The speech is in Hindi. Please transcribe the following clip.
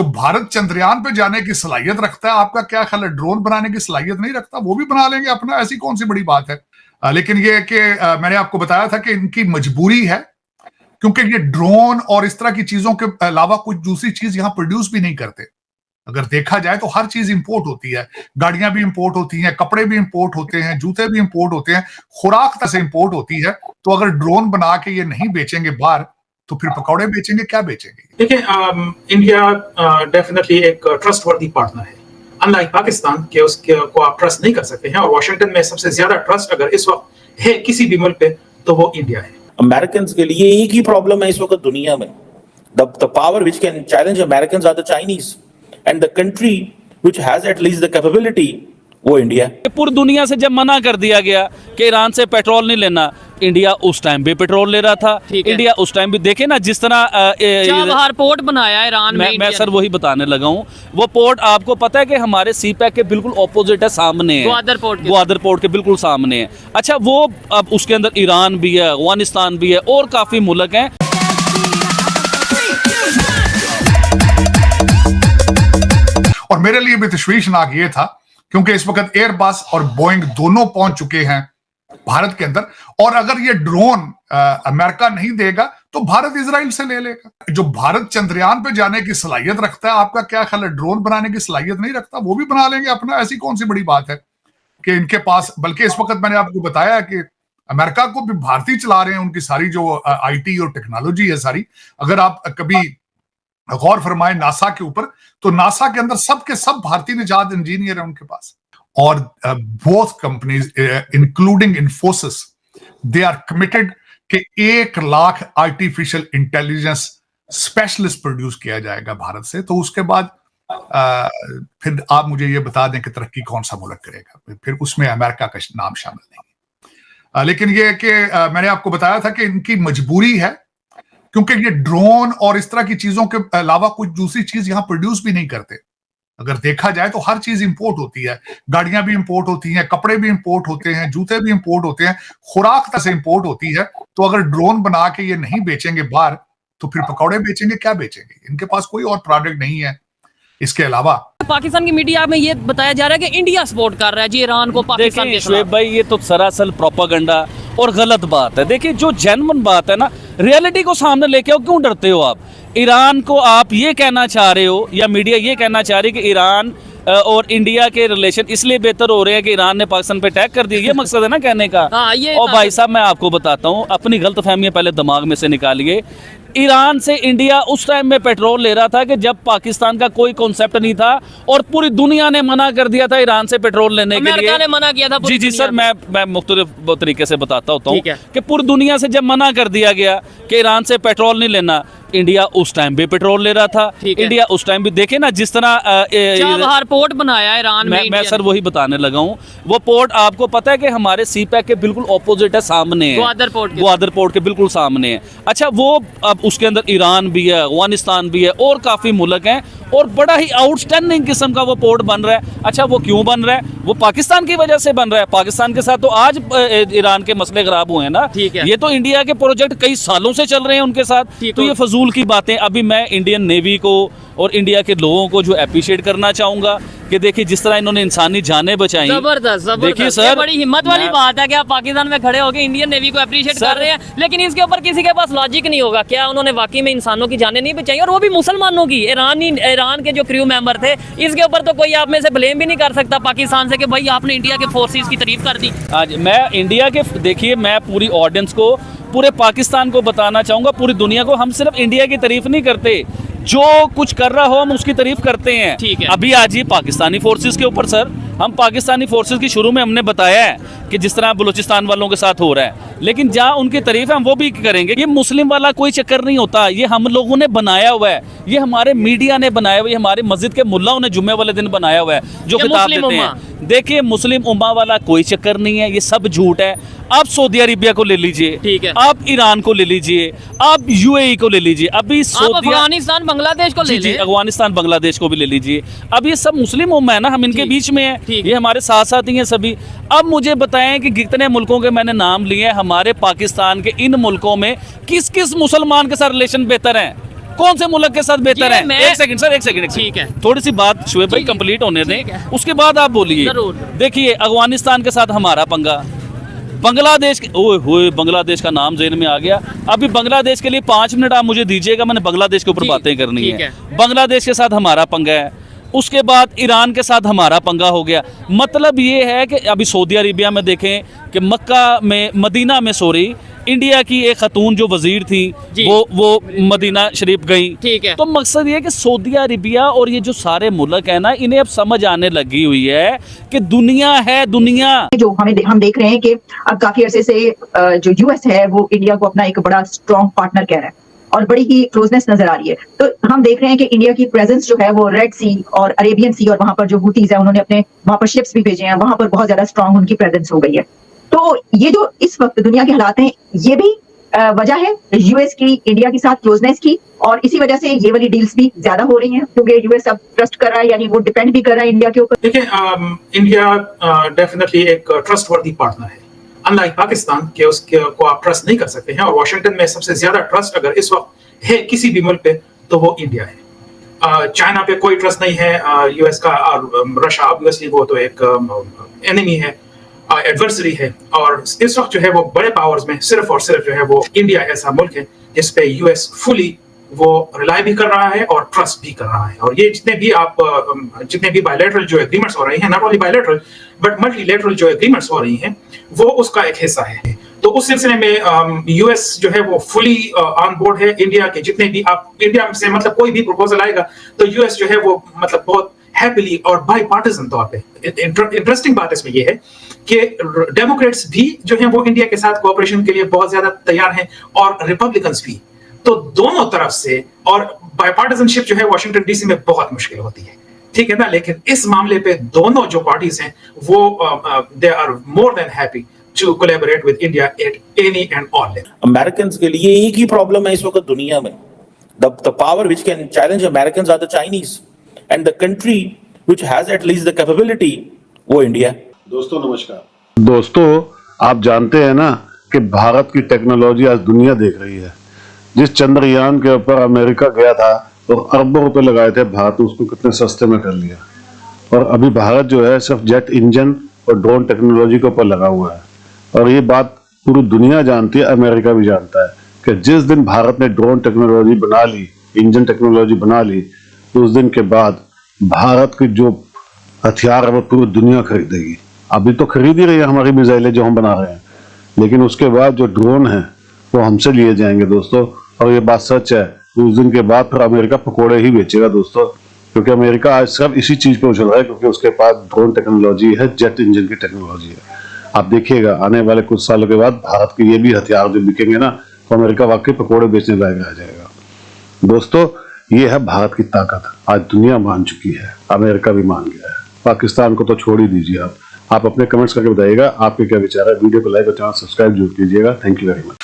जो भारत चंद्रयान पे जाने की सलाहियत रखता है, आपका क्या ख्याल है ड्रोन बनाने की सलाहियत नहीं रखता? वो भी बना लेंगे अपना, ऐसी कौन सी बड़ी बात है। लेकिन ये है कि मैंने आपको बताया था कि इनकी मजबूरी है, क्योंकि ये ड्रोन और इस तरह की चीजों के अलावा कुछ दूसरी चीज यहां प्रोड्यूस भी नहीं करते। अगर देखा जाए तो हर चीज इंपोर्ट होती है, गाड़ियां भी इंपोर्ट होती हैं, कपड़े भी इंपोर्ट होते हैं, जूते भी इंपोर्ट होते हैं, खुराक तक से इंपोर्ट होती है। तो अगर ड्रोन बना के ये नहीं बेचेंगे बाहर, तो फिर पकौड़े बेचेंगे, क्या बेचेंगे? देखिए, इंडिया डेफिनेटली एक ट्रस्टवर्दी पार्टनर है, अनलाइक पाकिस्तान के उसके को आप ट्रस्ट नहीं कर सकते हैं। और वाशिंगटन में सबसे ज्यादा ट्रस्ट अगर इस वक्त है किसी भी मुल्क पे, तो वो इंडिया है। अमेरिकन के लिए एक ही प्रॉब्लम है इस वक्त दुनिया में, the power which can challenge American are the Chinese, and the country which has at least the capability वो इंडिया है। पूरी दुनिया से जब मना कर दिया गया कि ईरान से पेट्रोल नहीं लेना, इंडिया उस टाइम भी पेट्रोल ले रहा था। इंडिया उस टाइम भी देखे ना जिस तरह चाबहार पोर्ट बनाया ईरान में। मैं सर वही बताने लगा हूँ। वो पोर्ट आपको पता है कि हमारे सी पैक के बिल्कुल ऑपोजिट है, सामने है, ग्वादर पोर्ट के बिल्कुल सामने है। अच्छा, वो अब उसके अंदर ईरान भी है, अफगानिस्तान भी है और काफी मुल्क हैं। और मेरे लिए भी तशवीशनाक ये था, क्योंकि इस वक्त एयरबस और बोइंग दोनों पहुंच चुके हैं भारत के अंदर, और अगर ये ड्रोन अमेरिका नहीं देगा तो भारत इजराइल से ले लेगा। जो भारत चंद्रयान पे जाने की सलाहियत रखता है, आपका क्या ख्याल है ड्रोन बनाने की सलाहियत नहीं रखता? वो भी बना लेंगे अपना, ऐसी कौन सी बड़ी बात है कि इनके पास। बल्कि इस वक्त मैंने आपको बताया कि अमेरिका को भी भारतीय चला रहे हैं, उनकी सारी जो IT और टेक्नोलॉजी है सारी। अगर आप कभी गौर फरमाए नासा के ऊपर, तो नासा के अंदर सब के सब भारतीय निजात इंजीनियर है उनके पास। और both companies including Infosys, they are committed कि 1 lakh artificial intelligence specialist produce किया जाएगा भारत से। तो उसके बाद फिर आप मुझे ये बता दें कि तरक्की कौन सा मुल्क करेगा, फिर उसमें अमेरिका का नाम शामिल नहीं। लेकिन ये कि मैंने आपको बताया था कि इनकी मजबूरी है, क्योंकि ये ड्रोन और इस तरह की चीजों के अलावा कुछ दूसरी चीज यहां प्रोड्यूस भी नहीं करते। अगर देखा जाए तो हर चीज इंपोर्ट होती है, गाड़ियां भी इंपोर्ट होती हैं, कपड़े भी इंपोर्ट होते हैं, जूते भी इंपोर्ट होते हैं, खुराक तक से इंपोर्ट होती है। तो अगर ड्रोन बना के ये नहीं बेचेंगे बाहर, तो फिर पकौड़े बेचेंगे, क्या बेचेंगे? इनके पास कोई और प्रोडक्ट नहीं है इसके अलावा। पाकिस्तान की मीडिया में ये बताया जा रहा है कि इंडिया सपोर्ट कर रहा है जी ईरान को पाकिस्तान के। शुएब भाई, ये तो सरासर प्रोपेगेंडा और गलत बात है। देखिए, जो जेन्युइन बात है ना, रियलिटी को सामने लेके आओ। क्यों डरते हो आप? ईरान को आप ये कहना चाह रहे हो, या मीडिया ये कहना चाह रही है कि ईरान और इंडिया के रिलेशन इसलिए बेहतर हो रहे हैं कि ईरान ने पाकिस्तान पे अटैक कर दिया, ये मकसद है ना कहने का। और भाई साहब, मैं आपको बताता हूँ, अपनी गलतफहमियां पहले दिमाग में से निकालिए। ईरान से इंडिया उस टाइम में पेट्रोल ले रहा था कि जब पाकिस्तान का कोई कॉन्सेप्ट नहीं था, और पूरी दुनिया ने मना कर दिया था ईरान से पेट्रोल लेने के लिए। अमेरिका ने मना किया था। जी सर, मैं मुख्तलिफ तरीके से बताता होता हूँ कि पूरी दुनिया से जब मना कर दिया गया कि ईरान से पेट्रोल नहीं लेना, इंडिया उस टाइम भी पेट्रोल ले रहा था। इंडिया उस टाइम भी देखे ना जिस तरह चाबहार पोर्ट बनाया ईरान में। मैं सर वही बताने लगा हूँ। वो पोर्ट आपको पता है कि हमारे सी पैक के बिल्कुल ऑपोजिट है, सामने है, ग्वादर पोर्ट के बिल्कुल सामने है। अच्छा, वो अब उसके अंदर ईरान भी है, अफगानिस्तान भी है और काफी मुल्क हैं, और बड़ा ही आउटस्टैंडिंग किस्म का वो पोर्ट बन रहा है। अच्छा, वो क्यों बन रहा है? वो पाकिस्तान की वजह से बन रहा है। पाकिस्तान के साथ तो आज ईरान के मसले खराब हुए हैं ना। ये तो इंडिया के प्रोजेक्ट कई सालों से चल रहे हैं उनके साथ। तो ये फजूल की बातें। अभी मैं इंडियन नेवी को और इंडिया के लोगों को जो अप्रिशिएट करना चाहूंगा कि देखिए जिस तरह इन्होंने इंसानी जानें बचाई। जबरदस्त। देखिए सर, बड़ी हिम्मत वाली बात है कि आप पाकिस्तान में खड़े होकर इंडियन नेवी को अप्रिशिएट कर रहे हैं, लेकिन इसके ऊपर किसी के पास लॉजिक नहीं होगा। क्या उन्होंने वाकई में इंसानों की जानें नहीं बचाई, और वो भी मुसलमानों की? ईरान के जो क्रू मेंबर थे, इसके ऊपर तो कोई आप में से ब्लेम भी नहीं कर सकता पाकिस्तान से कि भाई आपने इंडिया के फोर्सेस की तारीफ कर दी। आज मैं इंडिया के, देखिए मैं पूरी ऑडियंस को, पूरे पाकिस्तान को बताना चाहूंगा, पूरी दुनिया को, हम सिर्फ इंडिया की तारीफ नहीं करते, जो कुछ कर रहा हो हम उसकी तारीफ करते हैं। ठीक है। अभी आज ही पाकिस्तानी फोर्सेस के ऊपर सर, हम पाकिस्तानी फोर्सेस की शुरू में हमने बताया है कि जिस तरह बलूचिस्तान वालों के साथ हो रहा है, लेकिन जहाँ उनकी तारीफ है हम वो भी करेंगे। ये मुस्लिम वाला कोई चक्कर नहीं होता, ये हम लोगों ने बनाया हुआ है, ये हमारे मीडिया ने बनाया हुआ है, हमारे मस्जिद के मुल्लाओं ने जुम्मे वाले दिन बनाया हुआ है जो खिताब देते हैं। देखिए, मुस्लिम उम्मा वाला कोई चक्कर नहीं है, ये सब झूठ है। आप सऊदी अरेबिया को ले लीजिए, ठीक है, आप ईरान को ले लीजिए, आप UAE को ले लीजिए, अभी अफगानिस्तान बांग्लादेश को ले लीजिए, अफगानिस्तान बांग्लादेश को भी ले लीजिए। अब ये सब मुस्लिम उम्मा है ना, हम इनके बीच में है, ये हमारे साथ साथ ही हैं सभी। अब मुझे बताएं कि कितने मुल्कों के मैंने नाम लिए, हमारे पाकिस्तान के इन मुल्कों में किस किस मुसलमान के साथ रिलेशन बेहतर हैं? कौन से मुल्क के साथ बेहतर ये है? मैं- एक सेकंड सर, एक सेकंड। ठीक है। थोड़ी सी बात शुएब भाई ठीक है। कंप्लीट होने ठीक दें, है। उसके बाद आप बोलिए। जरूर। देखिए अफगानिस्तान के साथ हमारा पंगा, बांग्लादेश के, ओए होए बांग्लादेश का नाम जेहन में आ गया। अभी बांग्लादेश के लिए 5 मिनट आप मुझे दीजिएगा, मैंने बांग्लादेश के ऊपर ठीक- बातें करनी ठीक है। है। बांग्लादेश के साथ हमारा पंगा है, उसके बाद ईरान के साथ हमारा पंगा हो गया। मतलब ये है कि अभी सऊदी अरेबिया में देखें कि मक्का में, मदीना में सॉरी, इंडिया की एक खतून जो वजीर थी जी। वो मदीना शरीफ गई। ठीक है। तो मकसद ये है कि सऊदी अरेबिया और ये जो सारे मुल्क है ना, इन्हें अब समझ आने लगी हुई है कि दुनिया है दुनिया। जो हम देख रहे हैं कि अब काफी अरसे से जो यूएस है वो इंडिया को अपना एक बड़ा स्ट्रॉन्ग पार्टनर कह रहा है और बड़ी ही क्लोजनेस नजर आ रही है। तो हम देख रहे हैं कि इंडिया की प्रेजेंस जो है वो रेड सी और अरेबियन सी और वहां पर जो हुतीज है उन्होंने अपने वहां पर शिप्स भी भेजे हैं, वहां पर बहुत ज्यादा स्ट्रॉन्ग उनकी प्रेजेंस हो गई है। तो ये जो इस वक्त दुनिया के हालात हैं, ये भी वजह है यूएस की इंडिया के साथ क्लोजनेस की, और इसी वजह से ये वाली डील्स भी ज्यादा हो रही हैं क्योंकि यूएस अब ट्रस्ट कर रहा है, यानी वो डिपेंड भी कर रहा है इंडिया के ऊपर। देखिए, इंडिया डेफिनेटली एक ट्रस्टवर्दी पार्टनर है। अनलाइक पाकिस्तान के उसके को आप ट्रस्ट नहीं कर सकते हैं, और वॉशिंगटन में सबसे ज्यादा ट्रस्ट अगर इस वक्त है किसी भी मुल्क पे तो वो इंडिया है। चाइना पे कोई ट्रस्ट नहीं है यूएस का, और रशिया ऑब्वियसली वो तो एक एनिमी है, एडवर्सरी है। और इस वक्त जो है वो बड़े पावर्स में सिर्फ और सिर्फ जो है वो इंडिया ऐसा मुल्क है जिस पे यूएस फुली वो रिलाई भी कर रहा है और ट्रस्ट भी कर रहा है। और ये जितने भी बायलैटरल जो एग्रीमेंट्स हो रहे हैं, not only bilateral but multilateral जो एग्रीमेंट्स हो रही हैं, वो उसका एक हिस्सा है। तो उस सिलसिले में यूएस जो है वो फुली ऑन बोर्ड है। इंडिया के जितने भी आप इंडिया से मतलब कोई भी प्रपोजल आएगा तो यूएस जो है वो मतलब बहुत हैप्पीली और बाई पार्टिजन तौर पे। इंटरेस्टिंग बात इसमें यह है कि डेमोक्रेट्स भी जो है वो इंडिया के साथ कोऑपरेशन के लिए बहुत ज्यादा तैयार हैं, और रिपब्लिकन्स भी। तो दोनों तरफ से, और बायपार्टिजनशिप जो है वॉशिंगटन डीसी में बहुत मुश्किल होती है, ठीक है ना। लेकिन इस मामले पे दोनों जो पार्टीज हैं वो they are more than happy to collaborate with India at any and all level. American के लिए एक ही प्रॉब्लम है इस वक्त दुनिया में, the power which can challenge American are the Chinese, and the country which has at least the capability वो इंडिया। दोस्तों नमस्कार। दोस्तों, आप जानते हैं ना कि भारत की टेक्नोलॉजी आज दुनिया देख रही है। जिस चंद्रयान के ऊपर अमेरिका गया था और अरबों रुपए लगाए थे, भारत ने उसको कितने सस्ते में कर लिया। और अभी भारत जो है सिर्फ जेट इंजन और ड्रोन टेक्नोलॉजी के ऊपर लगा हुआ है, और ये बात पूरी दुनिया जानती है, अमेरिका भी जानता है कि जिस दिन भारत ने ड्रोन टेक्नोलॉजी बना ली, इंजन टेक्नोलॉजी बना ली, तो उस दिन के बाद भारत के जो हथियार है वो पूरी दुनिया खरीदेगी। अभी तो खरीद ही रही है हमारी मिसाइलें जो हम बना रहे हैं, लेकिन उसके बाद जो ड्रोन है वो हमसे लिए जाएंगे दोस्तों। और ये बात सच है, उस दिन के बाद फिर अमेरिका पकोड़े ही बेचेगा दोस्तों, क्योंकि अमेरिका आज सब इसी चीज पे उछल रहा है, क्योंकि उसके पास ड्रोन टेक्नोलॉजी है, जेट इंजन की टेक्नोलॉजी है। आप देखिएगा आने वाले कुछ सालों के बाद भारत के ये भी हथियार जो बिकेंगे ना, तो अमेरिका वाकई पकोड़े बेचने लायक रह जाएगा। दोस्तों, ये है भारत की ताकत, आज दुनिया मान चुकी है, अमेरिका भी मान गया है। पाकिस्तान को तो छोड़ ही दीजिए। आप अपने कमेंट्स करके बताइएगा आपके क्या विचार है। वीडियो को लाइक और चैनल सब्सक्राइब जरूर कीजिएगा। Thank you very much.